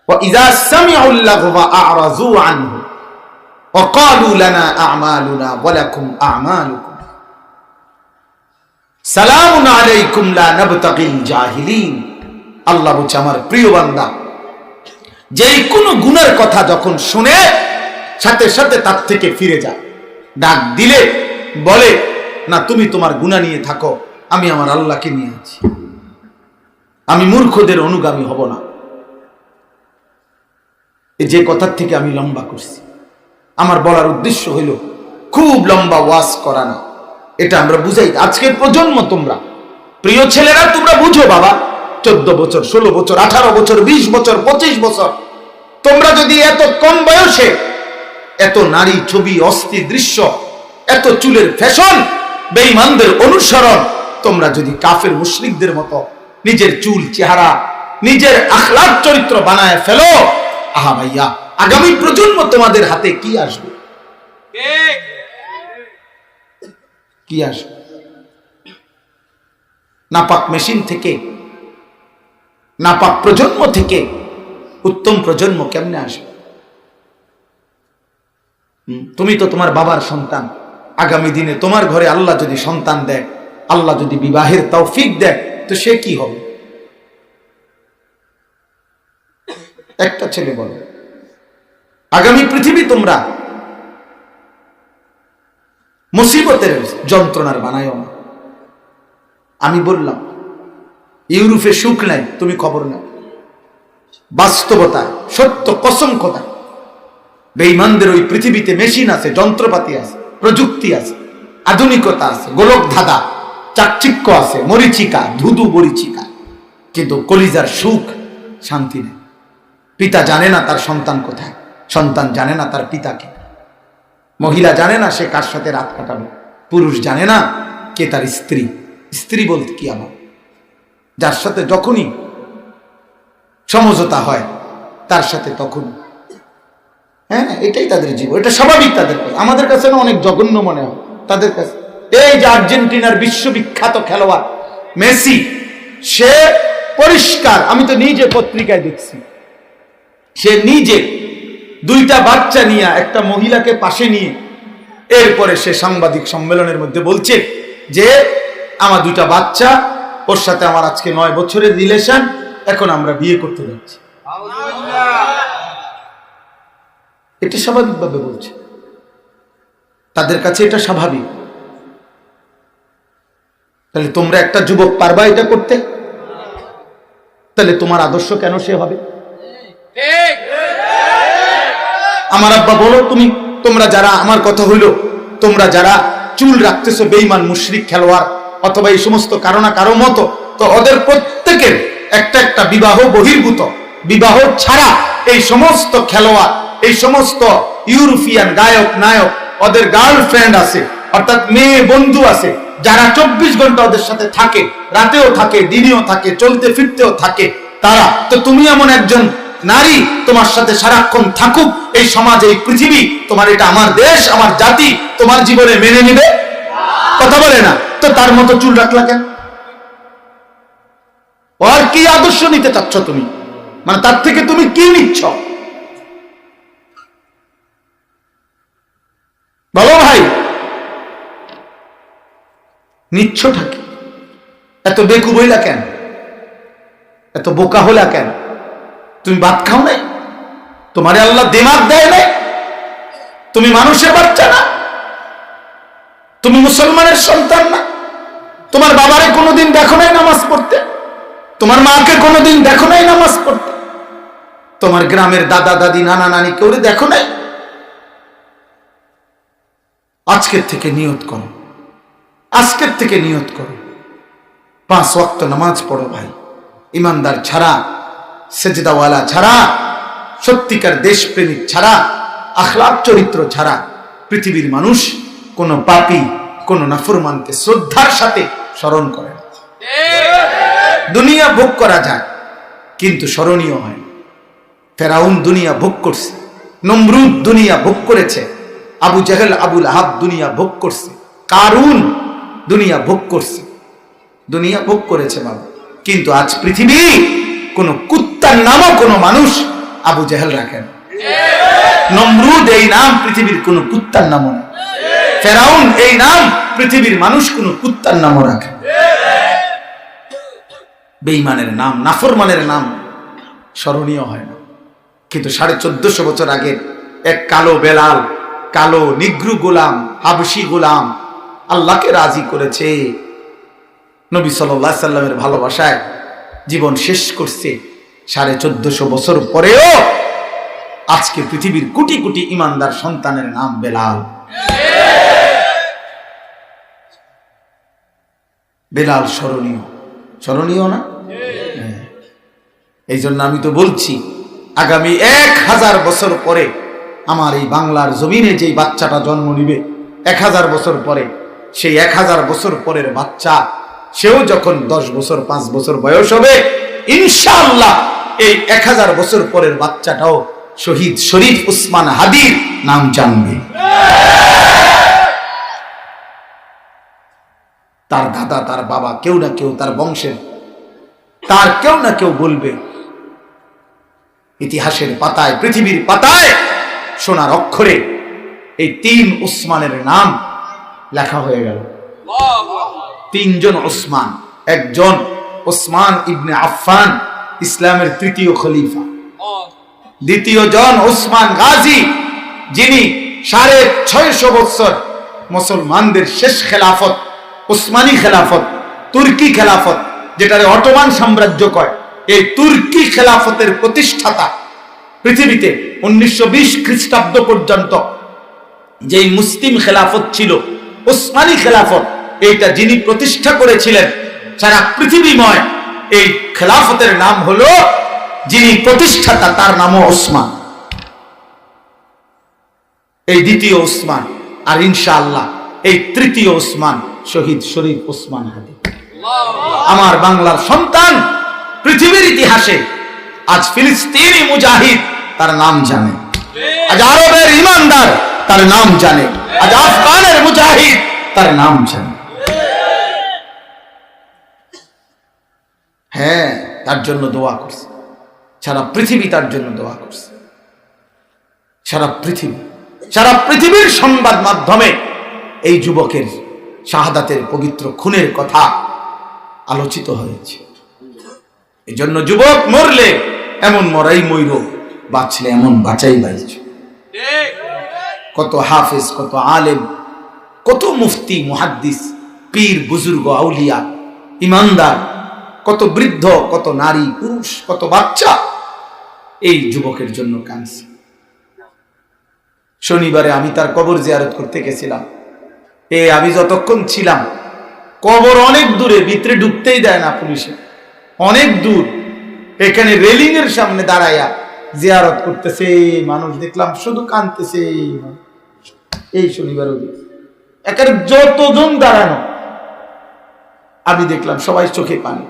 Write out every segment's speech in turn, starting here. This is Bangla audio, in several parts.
وإذا سمعوا اللغو أعرضوا عنه وقالوا لنا أعمالنا ولكم أعمالكم সালামুন আলাইকুম লা নাবতাগিল জাহিলিন। আল্লাহ বলছে আমার প্রিয় বান্দা যেই কোনো গুনার কথা যখন শুনে সাথে সাথে তার থেকে ফিরে যায়, ডাক দিলে বলে না তুমি তোমার গুনাহ নিয়ে থাকো, আমি আমার আল্লাহকে নিয়ে আছি, আমি মূর্খদের অনুগামী হব না। এই যে কথার থেকে আমি লম্বা করছি, আমার বলার উদ্দেশ্য হইল খুব লম্বা ওয়াজ করা না, এটা আমরা বুঝাই। আজকের প্রজন্ম তোমরা প্রিয় ছেলেরা তোমরা বুঝো বাবা, 14 বছর 16 বছর 18 বছর 20 বছর 25 বছর তোমরা যদি এত কম বয়সে এত নারী ছবি অস্থির দৃশ্য, এত চুলের ফ্যাশন, বেঈমানদের অনুসরণ, তোমরা যদি কাফের মুশরিকদের মতো নিজের চুল চেহারা নিজের আখলাক চরিত্র বানায় ফেলো, আহা ভাইয়া আগামী প্রজন্ম তোমাদের হাতে কি আসবে? কি আসবে? নাপাক মেশিন থেকে, নাপাক প্রজন্ম থেকে উত্তম প্রজন্ম কেমনে আসবে? তুমি তো তোমার বাবার সন্তান, আগামী দিনে তোমার ঘরে আল্লাহ যদি সন্তান দেয়, আল্লাহ যদি বিবাহের তৌফিক দেয়, তো সে কি হবে? একটা ছেলে বলো, আগামী পৃথিবী তোমরা মুসিবতের যন্ত্রণার বানায়ও না। আমি বললাম ইউরোপে সুখ নাই, তুমি খবর নাও, বাস্তবতা সত্য কসম কথা। বেঈমানদের ওই পৃথিবীতে মেশিন আছে, যন্ত্রপাতি আছে, প্রযুক্তি আছে, আধুনিকতা আছে, গোলক ধাঁধা, চাকচিক্য আছে, মরিচিকা ধুধু মরিচিকা, কিন্তু কলিজার সুখ শান্তি নেই। পিতা জানে না তার সন্তান কোথায়, সন্তান জানে না তার পিতাকে, মহিলা জানে না সে কার সাথে রাত কাটাবে, পুরুষ জানে না কে তার স্ত্রী। স্ত্রী বলতে কি আমার, যার সাথে যখনই সমঝোতা হয় তার সাথে তখন, হ্যাঁ এটাই তাদের জীবন, এটা স্বাভাবিক তাদের কাছে। আমাদের কাছে না অনেক জঘন্য মনে হয় তাদের কাছে। এই যে আর্জেন্টিনার বিশ্ববিখ্যাত খেলোয়াড় মেসি, সে পরিষ্কার, আমি তো নিজে পত্রিকায় দেখছি, সে নিজে 2টা বাচ্চা নিয়ে একটা মহিলাকে পাশে নিয়ে এরপরে সে সাংবাদিক সম্মেলনের মধ্যে বলছে যে আমার 2টা বাচ্চা, ওর সাথে আমার আজকে 9 বছরের রিলেশন, এখন আমরা বিয়ে করতে যাচ্ছি। এটা স্বাভাবিকভাবে বলছে, তাদের কাছে এটা স্বাভাবিক। তাহলে তোমরা একটা যুবক পারবা এটা করতে? তাহলে তোমার আদর্শ কেন সে হবে? আমার আব্বা বলো, তোমরা যারা, আমার কথা হইল, তোমরা যারা চুল রাখতেছো বেঈমান মুশরিক খেলোয়াড় অথবা এই সমস্ত কারো না কারো মতো, তো ওদের প্রত্যেকের একটা একটা বিবাহ বহির্ভূত, বিবাহ ছাড়া এই সমস্ত খেলোয়াড়, এই সমস্ত ইউরোপিয়ান গায়ক নায়ক, ওদের গার্লফ্রেন্ড আছে, অর্থাৎ মেয়ে বন্ধু আছে, যারা 24 ঘন্টা ওদের সাথে থাকে, রাতেও থাকে, দিনেও থাকে, চলতে ফিরতেও থাকে তারা। তো তুমি এমন একজন নারী, তোমার সাথে সারাক্ষণ থাকুক এই সমাজ, এই পৃথিবী, তোমার এটা আমার দেশ, আমার জাতি, তোমার জীবনে মেনে নিবে? কথা বলে না তো, তার মতো চুল রাখলা কেন? আর কি আদর্শ নিতে চাচ্ছ তুমি? মানে তার থেকে তুমি কি নিচ্ছ বলো ভাই? নিচ্ছটা কি? এত বেকুব হইলা কেন? এত বোকা হইলা কেন? তুমি ভাত খাও নাই? তোমারে আল্লাহ দিমাগ দেয় নাই? তুমি মানুষের বাচ্চা না? তুমি মুসলমানের সন্তান না? তোমার বাবারে কোনোদিন দেখো নাই নামাজ পড়তে? তোমার মাকে কোনোদিন দেখো নাই নামাজ পড়তে? তোমার গ্রামের দাদা দাদি নানা নানি কেউ দেখো নাই? আজকের থেকে নিয়ত করো, আজকের থেকে নিয়ত করো, 5 ওয়াক্ত নামাজ পড়ো ভাই। ইমানদার ছাড়া, সেজদাওয়ালা ছাড়া, সত্যিকার দেশপ্রেমিক ছাড়া, আখলাক চরিত্র ছাড়া পৃথিবীর মানুষ কোন পাপী, কোন নাফরমানকে শ্রদ্ধার সাথে স্মরণ করে না। দুনিয়া ভোগ করা যায় কিন্তু স্মরণীয় হয়। ফেরাউন দুনিয়া ভোগ করছে, নমরুদ দুনিয়া ভোগ করেছে, আবু জাহেল আবুল আহাব দুনিয়া ভোগ করছে, কারুন দুনিয়া ভোগ করছে, দুনিয়া ভোগ করেছে বাবা। কিন্তু আজ পৃথিবী কোন কুত্তার নামও কোন মানুষ আবু জেহেল রাখেন, নমরুদ এই নাম পৃথিবীর কোন কুত্তার নামও না, ফেরাউন এই নাম পৃথিবীর মানুষ কোন কুত্তার নামও রাখে। বেঈমানের নাম, নাফরমানের নাম স্মরণীয় হয় না। কিন্তু 1450 বছর আগে এক কালো বেলাল, কালো নিগ্রু গোলাম, হাবশি গোলাম আল্লাহকে রাজি করেছে, নবী সাল্লাল্লাহু আলাইহি সাল্লামের ভালোবাসায় জীবন শেষ করছে। 1450 বছর পরেও আজকে পৃথিবীর কোটি কোটি ইমানদার সন্তানের নাম বেলাল। বেলাল স্মরণীয়, স্মরণীয় না? এই জন্য আমি তো বলছি, আগামী 1000 বছর পরে আমার এই বাংলার জমিনে যেই বাচ্চাটা জন্ম নিবে 1000 বছর পরে, সেই 1000 বছর পরের বাচ্চা সেও যখন 10 বছর 5 বছর বয়স হবে, ইনশাআল্লাহ এই 1000 বছর পরের বাচ্চাটাও শহীদ শরীফ উসমান হাদির নাম জানবে। তার দাদা, তার বাবা, কেউ না কেউ তার বংশের, তার কেউ না কেউ বলবে। ইতিহাসের পাতায়, পৃথিবীর পাতায় সোনার অক্ষরে এই 3 উসমানের নাম লেখা হয়ে গেল। 3 জন উসমান, একজন উসমান ইবনে আফফান, ইসলামের 3য় খলিফা। দ্বিতীয় জন উসমান গাজী, যিনি 650 বছর মুসলমানদের শেষ খেলাফত, উসমানী খেলাফত, তুর্কি খেলাফত, যেটারে অটোমান সাম্রাজ্য কয়, এই তুর্কি খেলাফতের প্রতিষ্ঠাতা। পৃথিবীতে 1920 খ্রিস্টাব্দ পর্যন্ত যেই মুসলিম খেলাফত ছিল, উসমানী খেলাফত, এইটা যিনি প্রতিষ্ঠা করেছিলেন, সারা পৃথিবীময় এই খেলাফতের নাম হলো, যিনি প্রতিষ্ঠাতা তার নামও ওসমান। এই দ্বিতীয় ওসমান, আর ইনশাআল্লাহ এই 3য় ওসমান শহীদ শরীফ ওসমান হাদি। আমার বাংলার সন্তান পৃথিবীর ইতিহাসে আজ ফিলিস্তিনি মুজাহিদ তার নাম জানে, আজ আরবের ইমানদার তার নাম জানে, আজ আফগানের মুজাহিদ তার নাম জানে। হ্যাঁ, তার জন্য দোয়া করছে, সারা পৃথিবী তার জন্য দোয়া করছে। সারা পৃথিবীর সংবাদ মাধ্যমে এই যুবকের শাহাদাতের পবিত্র খুনের কথা আলোচিত হয়েছে। এই জন্য যুবক মরলে এমন মরাই মইর, বাঁচলে এমন বাঁচাই বাইছ। কত হাফেজ, কত আলেম, কত মুফতি, মুহাদ্দিস, পীর, বুজুর্গ, আউলিয়া, ইমানদার, কত বৃদ্ধ, কত নারী, পুরুষ, কত বাচ্চা এই যুবকের জন্য কাঁদছে। শনিবারে আমি তার কবর জিয়ারত করতে গেছিলাম। আমি যতক্ষণ ছিলাম, কবর অনেক দূরে, ভিতরে ঢুকতেই দেয় না পুলিশে, অনেক দূর। এখানে রেলিং এর সামনে দাঁড়াইয়া জিয়ারত করতেছে মানুষ, দেখলাম শুধু কাঁদতেছে। এই শনিবারও একের যতজন দাঁড়ানো, আমি দেখলাম সবাই চোখে পানি।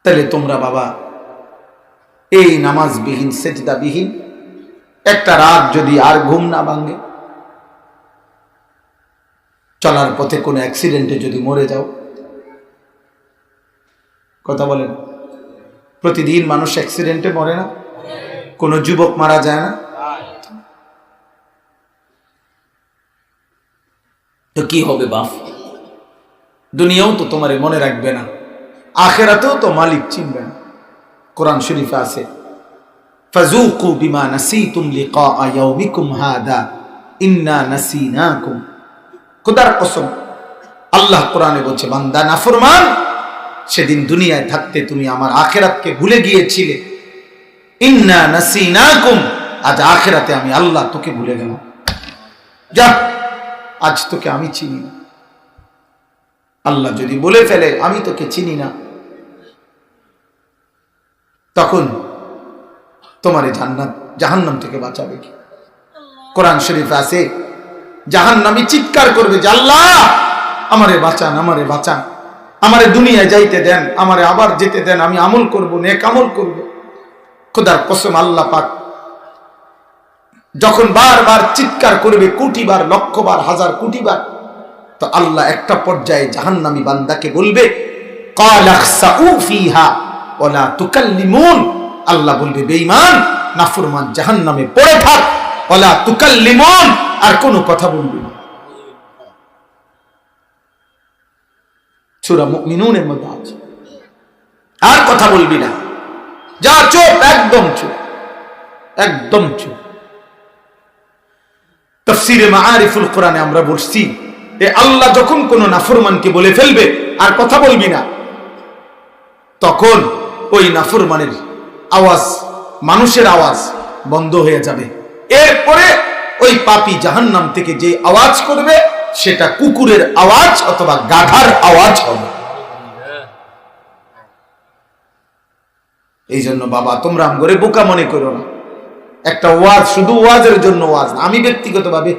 তাহলে তোমরা বাবা এই নামাজবিহীন, সেজদাবিহীন একটা রাত যদি আর ঘুম না ভাঙে, চলার পথে কোনো অ্যাক্সিডেন্টে যদি মরে যাও, কথা বলেন, প্রতিদিন মানুষ অ্যাক্সিডেন্টে মরে না? কোন যুবক মারা যায় না? তো কি হবে বাপ? দুনিয়াও তো তোমারে মনে রাখবে না, আখিরাতেও তো মালিক চিনবে না। কোরআন শরীফে আছে, ফাযুকু বিমা নাসিতুম লিকা ইয়াউমিকুম হাদা ইন্না নাসিনাকুম। খোদার কসম, আল্লাহ কোরআনে বলছে, বান্দা নাফরমান, সেদিন দুনিয়ায় থাকতে তুমি আমার আখিরাতকে ভুলে গিয়েছিলে। ইন্না নাসিনাকুম, আজ আখিরাতে আমি আল্লাহ তোকে ভুলে গেলাম। যা, আজ তোকে আমি চিনি না। আল্লাহ যদি বলে ফেলে আমি তোকে চিনি না, তখন তোমার জান্নাত জাহান্নাম থেকে বাঁচাবে কি? কোরআন শরীফে আছে, জাহান্নামী চিৎকার করবে যে আল্লাহ আমারে বাঁচান, আমারে বাঁচান, আমারে দুনিয়ায় যাইতে দেন, আমারে আবার যেতে দেন, আমি আমল করব, নেক আমল করব। খোদার কসম, আল্লাহ পাক যখন বারবার চিৎকার করবে, কোটি বার, লক্ষ বার, হাজার কোটি বার, তো আল্লাহ একটা পর্যায়ে জাহান্নামী বান্দাকে বলবে, ক্বালা খসাউ ফিহা ওয়া লা তুকাল্লিমুন, আল্লাহ বলবে বেঈমান নাফরমান জাহান্নামে পড়ে থাক, ওয়া লা তুকাল্লিমুন, আর কোনো কথা বলবি না। সূরা মুমিনুনের মধ্যে আছে, আর কথা বলবি না, যা চুপ, একদম চুপ, একদম চুপ। তাফসীরে মাআরিফুল কোরআনে আমরা বলছি যে আল্লাহ যখন কোন নাফরমানকে বলে ফেলবে আর কথা বলবি না, তখন ওই নাফরমানের আওয়াজ, মানুষের আওয়াজ বন্ধ হয়ে যাবে। এরপরে ওই পাপী জাহান্নাম থেকে যে আওয়াজ করবে সেটা কুকুরের আওয়াজ অথবা গাধার আওয়াজ হবে। এই জন্য বাবা তোমরা আমগরে বোকা মনে করো না। একটা ওয়াজ শুধু ওয়াজের জন্য ওয়াজ না। আমি ব্যক্তিগতভাবে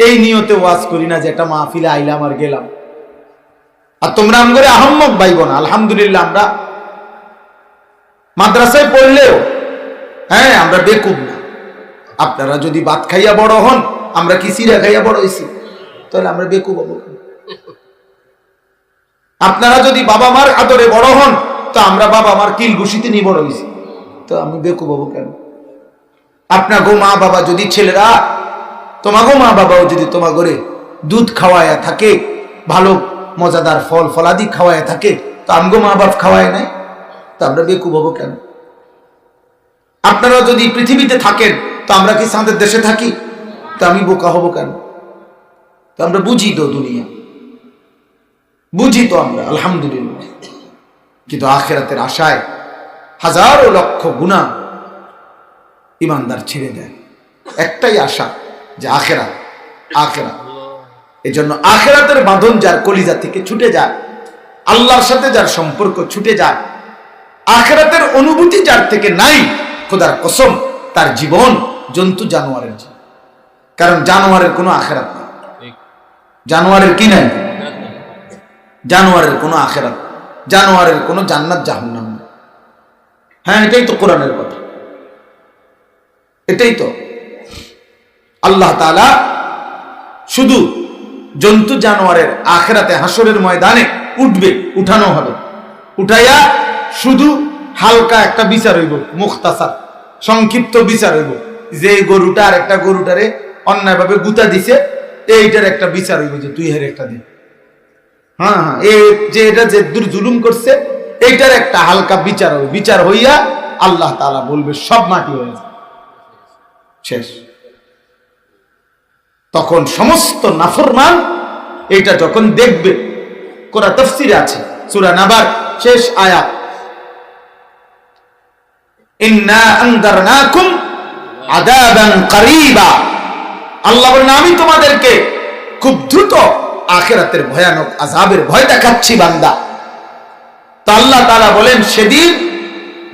এই নিয়তে ওয়াজ করি না যে একটা মাহফিলে আইলাম আর গেলাম। আর তোমরা আমগরে আহম্মক বাইব না। আলহামদুলিল্লাহ আমরা মাদ্রাসায় পড়লেও হ্যাঁ আমরা বেকুব না। আপনারা যদি ভাত খাইয়া বড় হন, আমরা কি সিরা খাইয়া বড় হইছি, তাহলে আমরা বেকুব হব। আপনারা যদি বাবা মার আদরে বড় হন, তো আমরা বাবা মার কিল ঘুষিতে নিয়ে বড় হইছি, তো আমি বেকুব হব কেন? আপনার গো মা বাবা যদি, ছেলেরা তোমাগো মা বাবাও যদি তোমার ঘরে দুধ খাওয়ায়া থাকে, ভালো মজাদার ফল ফলাদি খাওয়ায়া থাকে, তো আমগো মা বাপ খাওয়ায় নাই, তো আমরা বেকুব হব কেন? আপনারা যদি পৃথিবীতে থাকেন, তো আমরা কি চাঁদের দেশে থাকি, তো আমি বোকা হব কেন? তো আমরা বুঝি তো দুনিয়া, বুঝি তো আমরা আলহামদুলিল্লাহ। কিন্তু আখিরাতের আশায় হাজারো লক্ষ গুনাহ ইমানদার ছেড়ে দেয়, একটাই আশা যে আখিরাত, আখিরাত। এই জন্য আখিরাতের বাঁধন যার কলিজা থেকে ছুটে যায়, আল্লাহর সাথে যার সম্পর্ক ছুটে যায়, আখিরাতের অনুভূতি যার থেকে নাই, খোদার কসম তার জীবন জন্তু জানোয়ারের জীবন। কারণ জানোয়ারের কোনো আখিরাত নেই। জানোয়ারের কি নাই? জানোয়ারের কোনো আখিরাত, জানোয়ারের কোনো জান্নাত জাহান্নাম নেই। হ্যাঁ, এটাই তো কোরআনের কথা, এটাই তো। আল্লাহ তাআলা শুধু জন্তু জানোয়ারের আখিরাতে হাসরের ময়দানে উঠবে, উঠানো হবে, উঠাইয়া শুধু হালকা একটা বিচার হইব, মুখতাসার সংক্ষিপ্ত বিচার হইব, যে গরুটা আর একটা গরুটারে অন্যায়ভাবে গুতা দিছে, এইটার একটা বিচার হইব যে তুই হের একটা দে। হ্যাঁ হ্যাঁ, এই যে এটা যে জুলুম করছে এইটার একটা হালকা বিচার হবে। বিচার হইয়া আল্লাহ তাআলা বলবে সব মাটি হয়ে যায়, শেষ। তখন সমস্ত নাফরমান এটা যখন দেখবে, কোরআন তাফসীরে আছে সূরা নাবার শেষ আয়াত, ইন্না আনদারনাকুম আযাবান করিবা, আল্লাহ বলেন আমি তোমাদেরকে খুব দ্রুত আখিরাতের ভয়ানক আযাবের ভয় দেখাচ্ছি বান্দা। তো আল্লাহ তাআলা বলেন সেদিন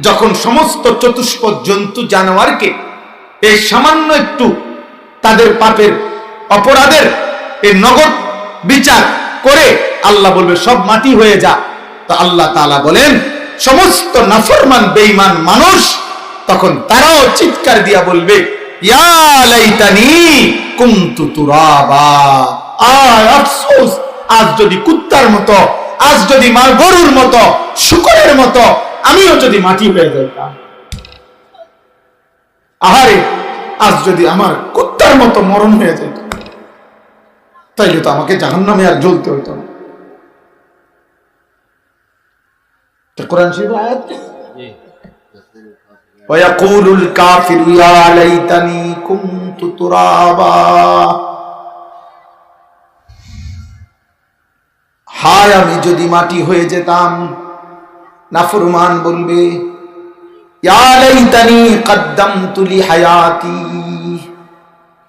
যখন সমস্ত চতুষ্পদ জন্তু জানোয়ারকে এই সামান্য একটু তাদের পাপের অপরাধের এই নগদ বিচার করে আল্লাহ বলবে সব মাটি হয়ে যা। তো আল্লাহ তাআলা বলেন সমস্ত নাফরমান বেঈমান মানুষ তখন তারাও চিৎকার দিয়া বলবে ইয়া লাইতানি কুনতু তুরাবা, আয় আফসোস, আজ যদি কুত্তার মতো, আজ যদি মার গরুর মতো, শুকরের মতো আমিও যদি মাটি হয়ে যাইতাম। আহারে, আজ যদি আমার কুত্তার মতো মরণ হয়ে যেত, তাইলে তো আমাকে জাহান্নামে আর জ্বলতে হইতো না। কোরআন শরীফের আয়াত, ওয়ায়াকুলুল কাফিরু ইয়া লাইতানি কুনতু তুরাবা, হায় আমি যদি মাটি হয়ে যেতাম। নাফরমান বলবে ইয়া লাইতানি কদ্দামতু লিহায়াতি,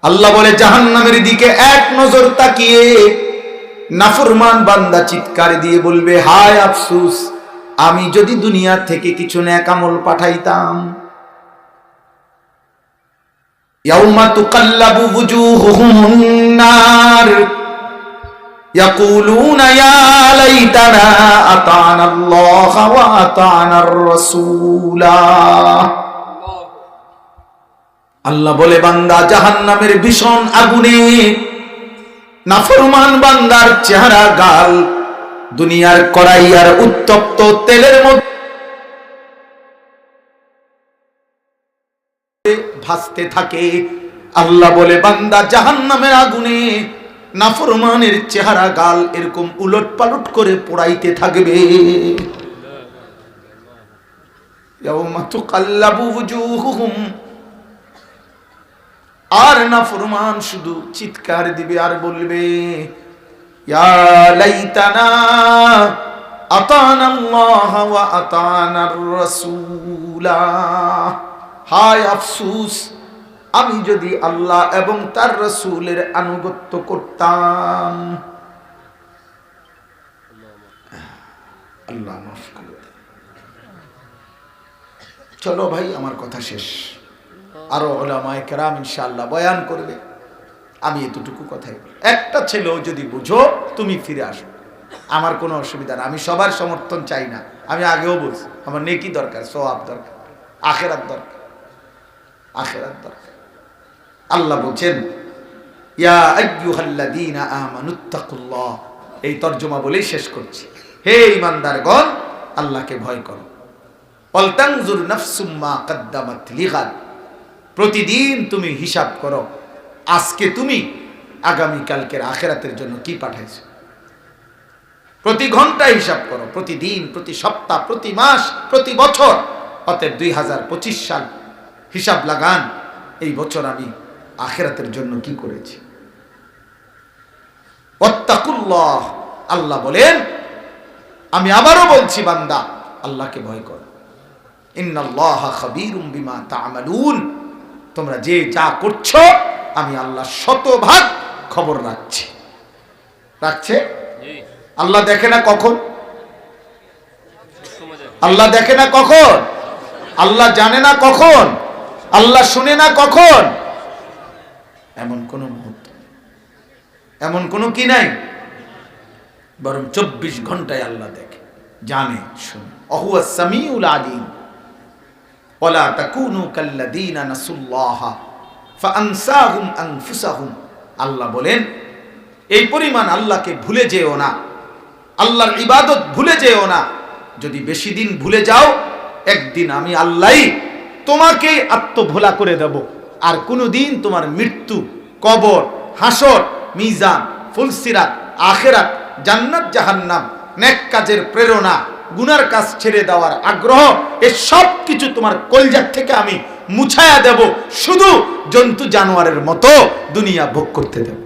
আল্লাহ বলে জাহান্নামের দিকে এক নজর তাকিয়ে নাফরমান বান্দা চিৎকার দিয়ে বলবে হায় আফসোস, আমি যদি দুনিয়া থেকে কিছু নেক আমল পাঠাইতাম। ইয়াউমা তুকাল্লাবু বুজুহুহুম নার ইয়াকুলুনা ইয়া লাইতানা আতানা আল্লাহ ওয়া আতানার রাসূলা, আল্লাহ বলে বান্দা জাহান্নামের ভীষণ আগুনে নাফরমান বান্দার চেহারা গাল দুনিয়ার কড়াই আর উত্তপ্ত তেলের মধ্যে ভাসতে থাকে। আল্লাহ বলে বান্দা জাহান্নামের আগুনে নাফরমানের চেহারা গাল এরকম উলট পালট করে পোড়াইতে থাকবে। ইয়াউমা তুকাল্লাবু ওয়ুজুহুহুম, আর নাফরমান শুধু চিৎকার দিবে আর বলবে ইয়া লাইতানা আতানা আল্লাহ ওয়া আতানার রাসূলা, হায় আফসোস আমি যদি আল্লাহ এবং তার রাসূলের আনুগত্য করতাম। আল্লাহ মাফ করে দেন। চলো ভাই, আমার কথা শেষ। আরো উলামায়ে কেরাম ইনশাআল্লাহ বয়ান করবে, আমি এতটুকু কথাই বলি। একটা ছেলেও যদি বুঝো তুমি ফিরে আসো, আমার কোনো অসুবিধা না। আমি সবার সমর্থন চাই না, আমি আগেও বলছি আমার নেকি দরকার, সওয়াব দরকার, আখিরাত দরকার, আখিরাত দরকার। আল্লাহ বলেন ইয়া আইয়ুহাল্লাযীনা আমানুত্তাকুল্লাহ, এই তরজমা বলেই শেষ করছি। হে ঈমানদারগণ, আল্লাহকে ভয় করো। ওয়াল তানজুর নাফসুম মা কদ্দামাত লিগাদ, প্রতিদিন তুমি হিসাব করো আজকে তুমি আগামী কালকের আখিরাতের জন্য কি পাঠাইছো। প্রতি ঘন্টা হিসাব করো, প্রতিদিন, প্রতি সপ্তাহ, প্রতি মাস, প্রতি বছর। অতএব 2025 সাল হিসাব লাগান, এই বছর আমি আখিরাতের জন্য কি করেছি। ওয়াত্তাকুল্লাহ, আল্লাহ বলেন আমি আবারও বলছি বান্দা আল্লাহকে ভয় করো। ইন্নাল্লাহা খাবীরুম বিমা তা'মালুন, তোমরা যে যা করছো আমি আল্লাহ শতভাগ খবর রাখছি। রাখছে আল্লাহ, দেখে না কখন? আল্লাহ দেখে না কখন? আল্লাহ জানে না কখন? আল্লাহ শুনে না কখন? এমন কোন মুহূর্ত, এমন কোন কি নাই, বরং 24 ঘন্টায় আল্লাহ দেখে, জানে, শুনে। ওহুয়াস সামিউল আলিম। ওয়ালা তাকুনু কাল্লাযীনা নাসুল্লাহা ফাআনসাহুম আনফুসাহুম, আল্লাহ বলেন এই পরিমাণ আল্লাহকে ভুলে যেও না, আল্লাহর ইবাদত ভুলে যেও না। যদি বেশি দিন ভুলে যাও, একদিন আমি আল্লাহই তোমাকে আত্মভোলা করে দেব। আর কোনোদিন তোমার মৃত্যু, কবর, হাসর, মিজান, ফুলসিরাত, আখিরাত, জান্নাত জাহান্নাম, নেক কাজের প্রেরণা, গুনার কাজ ছেড়ে দেওয়ার আগ্রহ, এই সব কিছু তোমার কলজার থেকে আমি মুছায়া দেব। শুধু জন্তু জানোয়ারের মতো দুনিয়া ভোগ করতে দেব।